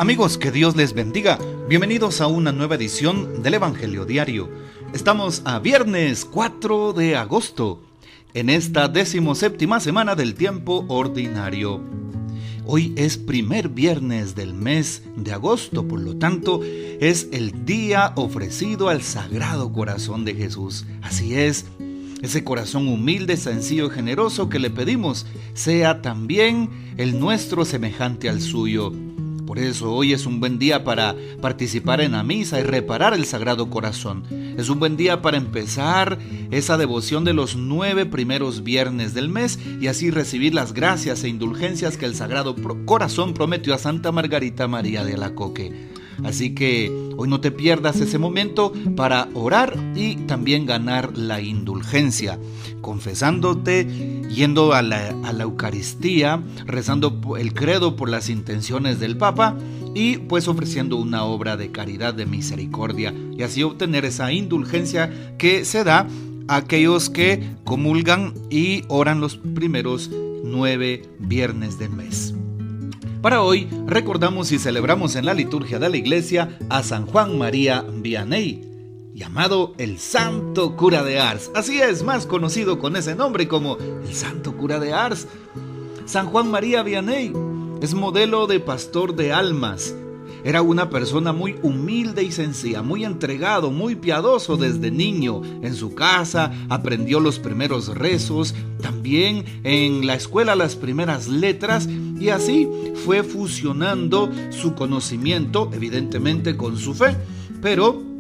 Amigos, que Dios les bendiga. Bienvenidos a una nueva edición del Evangelio Diario. Estamos a viernes 4 de agosto, en esta 17ª semana del tiempo ordinario. Hoy es primer viernes del mes de agosto, por lo tanto, es el día ofrecido al Sagrado Corazón de Jesús. Así es, ese corazón humilde, sencillo y generoso que le pedimos sea también el nuestro semejante al suyo. Por eso hoy es un buen día para participar en la misa y reparar el Sagrado Corazón. Es un buen día para empezar esa devoción de los 9 primeros viernes del mes y así recibir las gracias e indulgencias que el Sagrado Corazón prometió a Santa Margarita María de Alacoque. Así que hoy no te pierdas ese momento para orar y también ganar la indulgencia, confesándote, yendo a la Eucaristía, rezando el credo por las intenciones del Papa y pues ofreciendo una obra de caridad, de misericordia, y así obtener esa indulgencia que se da a aquellos que comulgan y oran los primeros 9 viernes del mes. Para hoy recordamos y celebramos en la liturgia de la iglesia a San Juan María Vianney, llamado el Santo Cura de Ars. Así es, más conocido con ese nombre como el Santo Cura de Ars. San Juan María Vianney es modelo de pastor de almas. Era una persona muy humilde y sencilla, muy entregado, muy piadoso desde niño. En su casa aprendió los primeros rezos, también en la escuela las primeras letras, y así fue fusionando su conocimiento, evidentemente con su fe, pero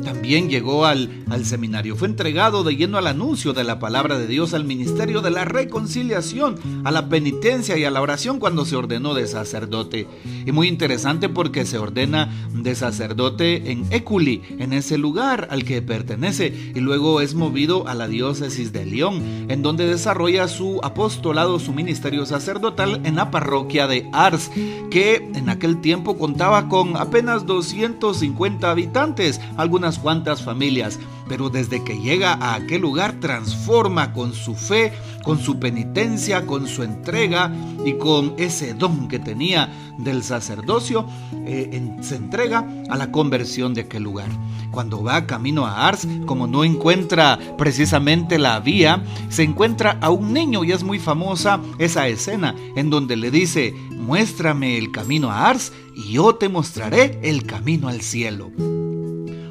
también llegó al seminario. Fue entregado de lleno al anuncio de la palabra de Dios, al ministerio de la reconciliación, a la penitencia y a la oración cuando se ordenó de sacerdote. Y muy interesante porque se ordena de sacerdote en Éculi, en ese lugar al que pertenece, y luego es movido a la diócesis de León, en donde desarrolla su apostolado, su ministerio sacerdotal en la parroquia de Ars, que en aquel tiempo contaba con apenas 250 habitantes, algunas cuantas familias, pero desde que llega a aquel lugar transforma con su fe, con su penitencia, con su entrega y con ese don que tenía del sacerdocio, se entrega a la conversión de aquel lugar. Cuando va camino a Ars, como no encuentra precisamente la vía, se encuentra a un niño, y es muy famosa esa escena en donde le dice: muéstrame el camino a Ars y yo te mostraré el camino al cielo.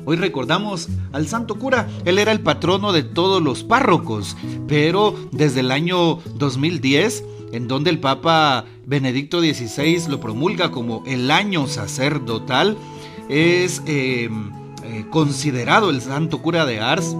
Hoy recordamos al Santo Cura. Él era el patrono de todos los párrocos, pero desde el año 2010, en donde el Papa Benedicto XVI lo promulga como el año sacerdotal, es considerado el Santo Cura de Ars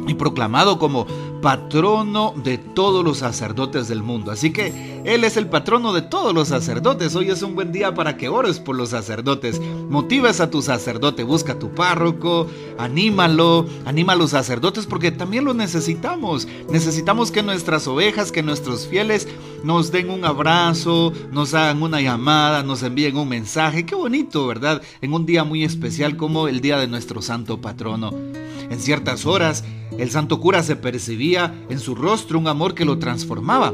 y proclamado como patrono de todos los sacerdotes del mundo. Así que él es el patrono de todos los sacerdotes. Hoy es un buen día para que ores por los sacerdotes. Motives a tu sacerdote, busca a tu párroco, anímalo, anima a los sacerdotes porque también lo necesitamos. Necesitamos que nuestras ovejas, que nuestros fieles nos den un abrazo, nos hagan una llamada, nos envíen un mensaje. Qué bonito, ¿verdad? En un día muy especial como el día de nuestro santo patrono. En ciertas horas, el Santo Cura se percibía en su rostro un amor que lo transformaba.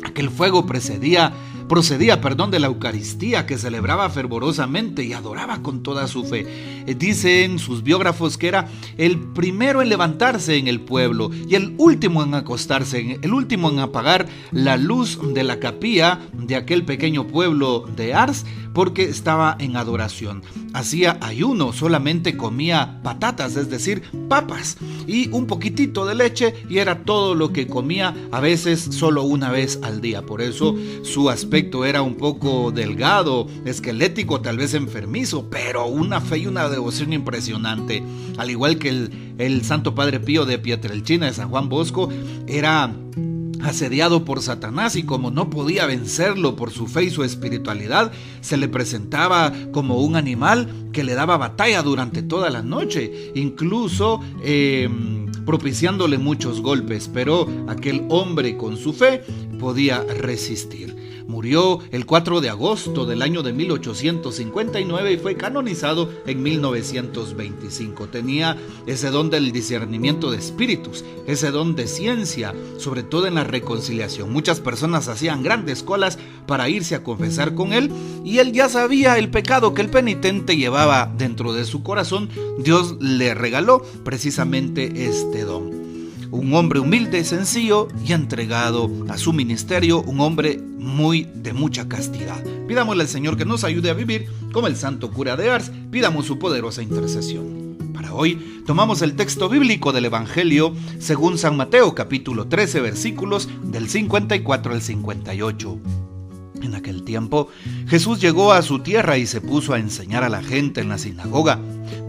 Aquel fuego procedía de la Eucaristía, que celebraba fervorosamente y adoraba con toda su fe. Dicen sus biógrafos que era el primero en levantarse en el pueblo y el último en acostarse, el último en apagar la luz de la capilla de aquel pequeño pueblo de Ars, porque estaba en adoración. Hacía ayuno, solamente comía patatas, es decir, papas, y un poquitito de leche, y era todo lo que comía, a veces solo una vez al día. Por eso su aspecto era un poco delgado, esquelético, tal vez enfermizo, pero una fe y una devoción impresionante. Al igual que el Santo Padre Pío de Pietrelcina, de San Juan Bosco, era asediado por Satanás, y como no podía vencerlo por su fe y su espiritualidad, se le presentaba como un animal que le daba batalla durante toda la noche, incluso propiciándole muchos golpes, pero aquel hombre con su fe podía resistir. Murió el 4 de agosto del año de 1859 y fue canonizado en 1925. Tenía ese don del discernimiento de espíritus, ese don de ciencia, sobre todo en la reconciliación. Muchas personas hacían grandes colas para irse a confesar con él, y él ya sabía el pecado que el penitente llevaba dentro de su corazón. Dios le regaló precisamente este don. Un hombre humilde, sencillo y entregado a su ministerio, un hombre de mucha castidad. Pidámosle al Señor que nos ayude a vivir como el santo cura de Ars. Pidamos su poderosa intercesión. Para hoy tomamos el texto bíblico del Evangelio según San Mateo, capítulo 13, versículos del 54 al 58. En aquel tiempo, Jesús llegó a su tierra y se puso a enseñar a la gente en la sinagoga,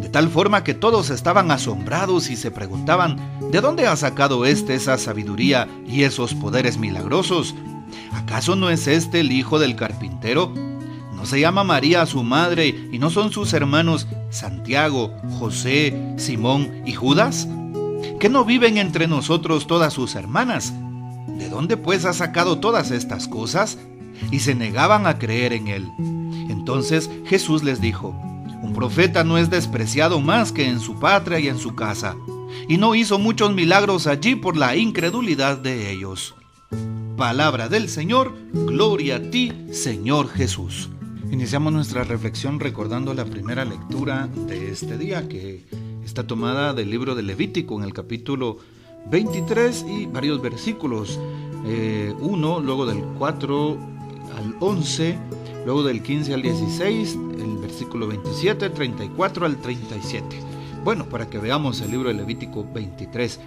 de tal forma que todos estaban asombrados y se preguntaban: ¿de dónde ha sacado esa sabiduría y esos poderes milagrosos? ¿Acaso no es este el hijo del carpintero? ¿No se llama María su madre y no son sus hermanos Santiago, José, Simón y Judas? ¿Que no viven entre nosotros todas sus hermanas? ¿De dónde pues ha sacado todas estas cosas? Y se negaban a creer en él. Entonces Jesús les dijo: un profeta no es despreciado más que en su patria y en su casa. Y no hizo muchos milagros allí por la incredulidad de ellos. Palabra del Señor, gloria a ti, Señor Jesús. Iniciamos nuestra reflexión recordando la primera lectura de este día, que está tomada del libro de Levítico en el capítulo 23 y varios versículos. 1, luego del 4 al 11, luego del 15 al 16, el versículo 27, 34 al 37. Bueno, para que veamos el libro de Levítico 23.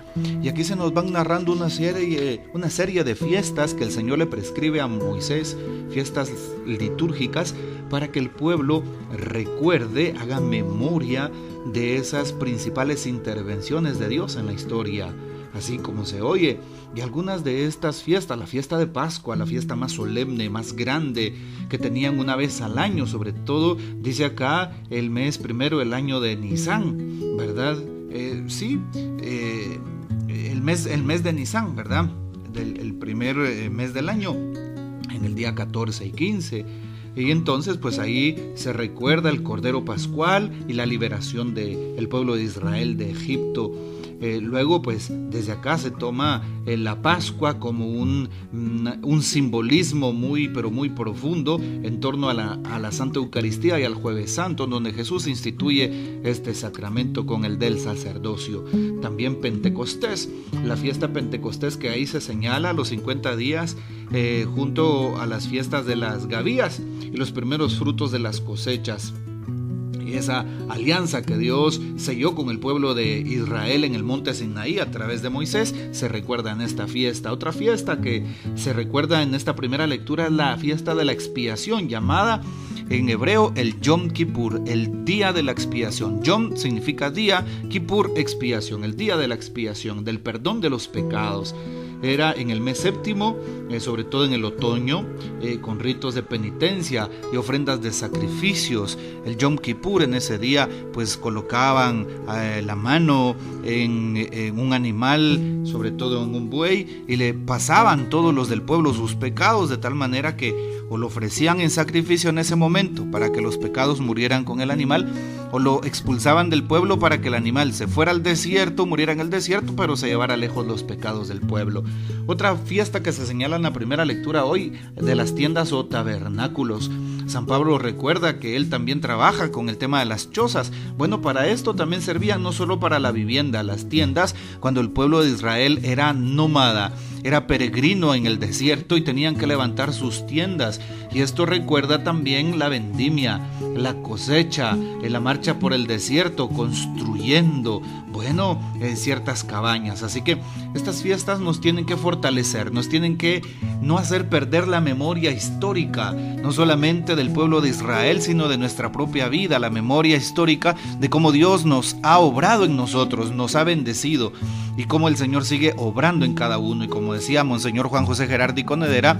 Y aquí se nos van narrando una serie de fiestas que el Señor le prescribe a Moisés, fiestas litúrgicas, para que el pueblo recuerde, haga memoria de esas principales intervenciones de Dios en la historia, así como se oye. Y algunas de estas fiestas, la fiesta de Pascua, la fiesta más solemne, más grande, que tenían una vez al año, sobre todo, dice acá, el mes primero del año de Nisan, ¿verdad? El mes de Nisan, ¿verdad? El primer mes del año, en el día 14 y 15. Y entonces pues ahí se recuerda el Cordero Pascual y la liberación del pueblo de Israel de Egipto. Luego pues desde acá se toma la Pascua como un simbolismo muy profundo en torno a la Santa Eucaristía y al Jueves Santo, donde Jesús instituye este sacramento con el del sacerdocio. También Pentecostés, la fiesta Pentecostés, que ahí se señala los 50 días junto a las fiestas de las Gavías y los primeros frutos de las cosechas. Y esa alianza que Dios selló con el pueblo de Israel en el monte Sinaí a través de Moisés se recuerda en esta fiesta. Otra fiesta que se recuerda en esta primera lectura es la fiesta de la expiación, llamada en hebreo el Yom Kippur, el día de la expiación. Yom significa día, Kippur expiación, el día de la expiación, del perdón de los pecados. Era en el mes séptimo, sobre todo en el otoño, con ritos de penitencia y ofrendas de sacrificios. El Yom Kippur, en ese día pues colocaban la mano en un animal, sobre todo en un buey, y le pasaban todos los del pueblo sus pecados, de tal manera que o lo ofrecían en sacrificio en ese momento para que los pecados murieran con el animal, o lo expulsaban del pueblo para que el animal se fuera al desierto, muriera en el desierto, pero se llevara lejos los pecados del pueblo. Otra fiesta que se señala en la primera lectura hoy, de las tiendas o tabernáculos. San Pablo recuerda que él también trabaja con el tema de las chozas. Bueno, para esto también servían no solo para la vivienda, las tiendas, cuando el pueblo de Israel era nómada, era peregrino en el desierto y tenían que levantar sus tiendas. Y esto recuerda también la vendimia, la cosecha, la marcha por el desierto, construyendo, ciertas cabañas. Así que estas fiestas nos tienen que fortalecer, nos tienen que no hacer perder la memoria histórica, no solamente del pueblo de Israel, sino de nuestra propia vida, la memoria histórica de cómo Dios nos ha obrado en nosotros, nos ha bendecido y cómo el Señor sigue obrando en cada uno. Y como decía Monseñor Juan José Gerardi Conedera,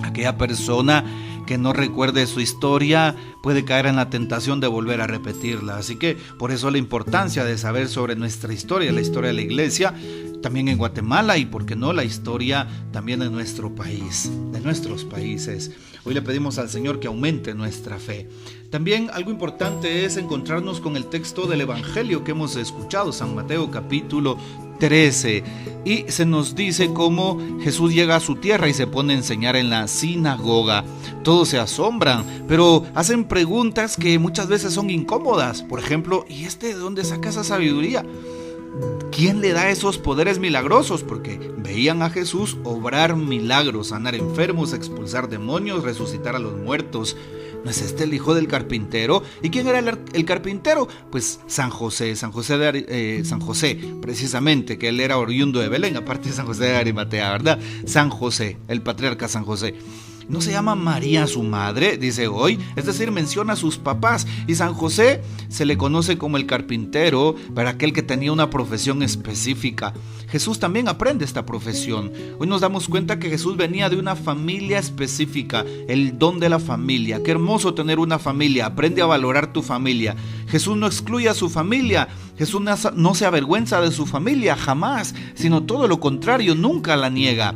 aquella persona que no recuerde su historia puede caer en la tentación de volver a repetirla. Así que por eso la importancia de saber sobre nuestra historia, la historia de la iglesia, también en Guatemala y, por qué no, la historia también de nuestro país, de nuestros países. Hoy le pedimos al Señor que aumente nuestra fe. También algo importante es encontrarnos con el texto del Evangelio que hemos escuchado, San Mateo capítulo 13, y se nos dice cómo Jesús llega a su tierra y se pone a enseñar en la sinagoga. Todos se asombran, pero hacen preguntas que muchas veces son incómodas. Por ejemplo, ¿y de dónde saca esa sabiduría? ¿Quién le da esos poderes milagrosos? Porque veían a Jesús obrar milagros, sanar enfermos, expulsar demonios, resucitar a los muertos. ¿No es este el hijo del carpintero? ¿Y quién era el carpintero? Pues San José, precisamente, que él era oriundo de Belén, aparte de San José de Arimatea, ¿verdad? San José, el patriarca San José. ¿No se llama María su madre? Dice hoy, es decir, menciona a sus papás. Y San José se le conoce como el carpintero, para aquel que tenía una profesión específica. Jesús también aprende esta profesión. Hoy nos damos cuenta que Jesús venía de una familia específica, el don de la familia. Qué hermoso tener una familia, aprende a valorar tu familia. Jesús no excluye a su familia, Jesús no se avergüenza de su familia, jamás, sino todo lo contrario, nunca la niega.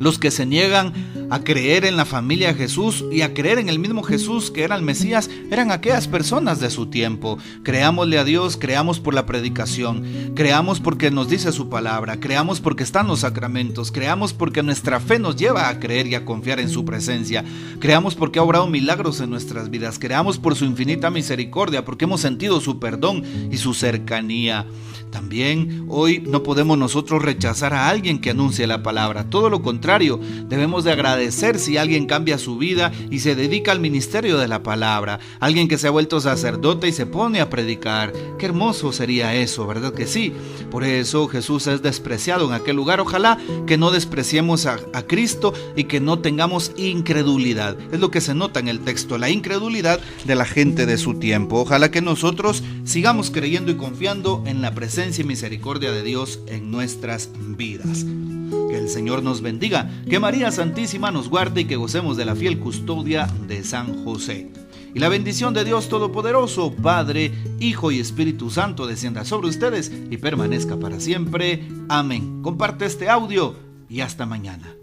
Los que se niegan a creer en la familia de Jesús y a creer en el mismo Jesús que era el Mesías, eran aquellas personas de su tiempo. Creámosle a Dios, creamos por la predicación, creamos porque nos dice su palabra, creamos porque están los sacramentos, creamos porque nuestra fe nos lleva a creer y a confiar en su presencia, creamos porque ha obrado milagros en nuestras vidas, creamos por su infinita misericordia, porque hemos sentido su perdón y su cercanía. También hoy no podemos nosotros rechazar a alguien que anuncie la palabra, todo lo contrario, debemos de agradecer si alguien cambia su vida y se dedica al ministerio de la palabra, alguien que se ha vuelto sacerdote y se pone a predicar. Qué hermoso sería eso, ¿verdad que sí? Por eso Jesús es despreciado en aquel lugar. Ojalá que no despreciemos a Cristo y que no tengamos incredulidad. Es lo que se nota en el texto, la incredulidad de la gente de su tiempo. Ojalá que nosotros sigamos creyendo y confiando en la presencia y misericordia de Dios en nuestras vidas. Que el Señor nos bendiga, que María Santísima nos guarde y que gocemos de la fiel custodia de San José. Y la bendición de Dios Todopoderoso, Padre, Hijo y Espíritu Santo descienda sobre ustedes y permanezca para siempre. Amén. Comparte este audio y hasta mañana.